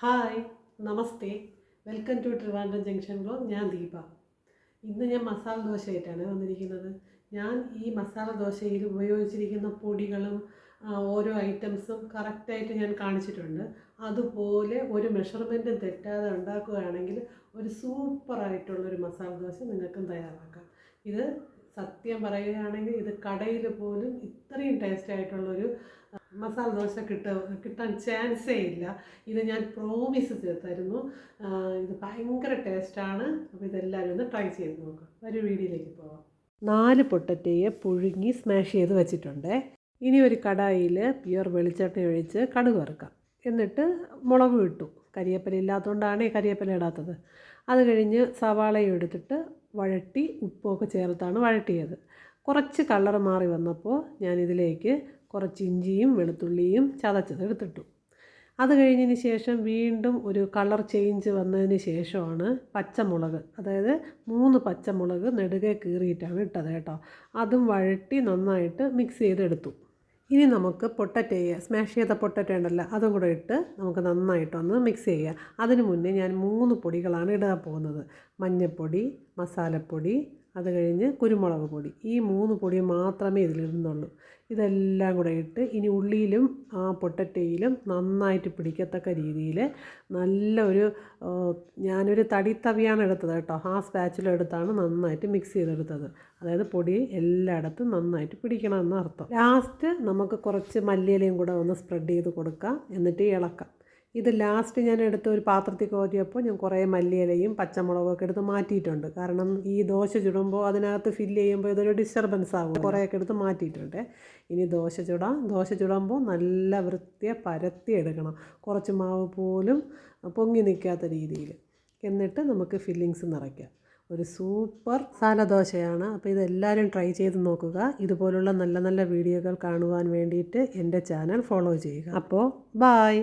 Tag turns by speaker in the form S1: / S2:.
S1: Hi, നമസ്തേ, welcome to Trivandrum junction blog. ഞാൻ ദീപ. ഇന്ന് ഞാൻ മസാല ദോശയായിട്ടാണ് വന്നിരിക്കുന്നത്. ഞാൻ ഈ മസാല ദോശയിൽ ഉപയോഗിച്ചിരിക്കുന്ന പൊടികളും ഓരോ ഐറ്റംസും കറക്റ്റായിട്ട് ഞാൻ കാണിച്ചിട്ടുണ്ട്. അതുപോലെ ഒരു മെഷർമെൻറ്റും തെറ്റാതെ ഉണ്ടാക്കുകയാണെങ്കിൽ ഒരു സൂപ്പറായിട്ടുള്ളൊരു മസാല ദോശ നിങ്ങൾക്കും തയ്യാറാക്കാം. ഇത് സത്യം പറയുകയാണെങ്കിൽ ഇത് കടയിൽ പോലും ഇത്രയും ടേസ്റ്റായിട്ടുള്ളൊരു മസാല ദോശ കിട്ടാൻ ചാൻസേ ഇല്ല. ഇത് ഞാൻ പ്രോമിസ് തരുന്നു. ഇത് ഭയങ്കര ടേസ്റ്റാണ്. അപ്പോൾ ഇതെല്ലാവരും ഒന്ന് ട്രൈ ചെയ്ത് നോക്കാം. ഒരു വീഡിയോയിലേക്ക് പോകാം. 4 പൊട്ടറ്റയെ പുഴുങ്ങി സ്മാഷ് ചെയ്ത് വെച്ചിട്ടുണ്ട്. ഇനി ഒരു കടായിൽ പ്യുവർ വെളിച്ചെണ്ണ ഒഴിച്ച് കടുക് വറുക്കാം. എന്നിട്ട് മുളക് ഇട്ടു. കരിവേപ്പില ഇല്ലാത്തതുകൊണ്ടാണ് കരിവേപ്പില ഇടാത്തത്. അത് കഴിഞ്ഞ് സവാളയും എടുത്തിട്ട് വഴട്ടി ഉപ്പൊക്കെ ചേർത്താണ് വഴട്ടിയത്. കുറച്ച് കളർ മാറി വന്നപ്പോൾ ഞാനിതിലേക്ക് കുറച്ച് ഇഞ്ചിയും വെളുത്തുള്ളിയും ചതച്ചത് എടുത്തിട്ടു. അത് കഴിഞ്ഞതിന് ശേഷം വീണ്ടും ഒരു കളർ ചേഞ്ച് വന്നതിന് ശേഷമാണ് പച്ചമുളക്, അതായത് 3 പച്ചമുളക് നെടുകെ കീറിയിട്ടാണ് ഇട്ടത് കേട്ടോ. അതും വഴട്ടി നന്നായിട്ട് മിക്സ് ചെയ്തെടുത്തു. ഇനി നമുക്ക് പൊട്ടറ്റയെ സ്മാഷ് ചെയ്ത പൊട്ടറ്റ ഉണ്ടല്ലോ, അതും കൂടെ ഇട്ട് നമുക്ക് നന്നായിട്ടൊന്ന് മിക്സ് ചെയ്യാം. അതിന് മുന്നേ ഞാൻ 3 പൊടികളാണ് ഇടാൻ പോകുന്നത്. മഞ്ഞൾപ്പൊടി, മസാലപ്പൊടി, അത് കഴിഞ്ഞ് കുരുമുളക് പൊടി. ഈ 3 പൊടി മാത്രമേ ഇതിലിടുന്നുള്ളൂ. ഇതെല്ലാം കൂടെ ഇട്ട് ഇനി ഉള്ളിയിലും ആ പൊട്ടറ്റയിലും നന്നായിട്ട് പിടിക്കത്തക്ക രീതിയിൽ നല്ലൊരു ഞാനൊരു തടിത്തവിയാണ് എടുത്തത് കേട്ടോ. ആ സ്പാച്ചില എടുത്താണ് നന്നായിട്ട് മിക്സ് ചെയ്തെടുത്തത്. അതായത് പൊടി എല്ലായിടത്തും നന്നായിട്ട് പിടിക്കണമെന്ന് അർത്ഥം. ലാസ്റ്റ് നമുക്ക് കുറച്ച് മല്ലിയിലയും കൂടെ ഒന്ന് സ്പ്രെഡ് ചെയ്ത് കൊടുക്കാം. എന്നിട്ട് ഇളക്കാം. ഇത് ലാസ്റ്റ് ഞാൻ എടുത്ത് ഒരു പാത്രത്തിൽ കോരിയപ്പോൾ ഞാൻ കുറേ മല്ലിയിലയും പച്ചമുളകൊക്കെ എടുത്ത് മാറ്റിയിട്ടുണ്ട്. കാരണം ഈ ദോശ ചുടുമ്പോൾ അതിനകത്ത് ഫില്ല് ചെയ്യുമ്പോൾ ഇതൊരു ഡിസ്റ്റർബൻസ് ആകും. കുറേയൊക്കെ എടുത്ത് മാറ്റിയിട്ടുണ്ട്. ഇനി ദോശ ചുടാം. ദോശ ചുടുമ്പോൾ നല്ല വൃത്തിയെ പരത്തി എടുക്കണം. കുറച്ച് മാവ് പോലും പൊങ്ങി നിൽക്കാത്ത രീതിയിൽ. എന്നിട്ട് നമുക്ക് ഫില്ലിങ്സ് നിറയ്ക്കാം. ഒരു സൂപ്പർ മസാല ദോശയാണ്. അപ്പോൾ ഇതെല്ലാവരും ട്രൈ ചെയ്ത് നോക്കുക. ഇതുപോലുള്ള നല്ല നല്ല വീഡിയോകൾ കാണുവാൻ വേണ്ടിയിട്ട് എൻ്റെ ചാനൽ ഫോളോ ചെയ്യുക. അപ്പോൾ ബായ്.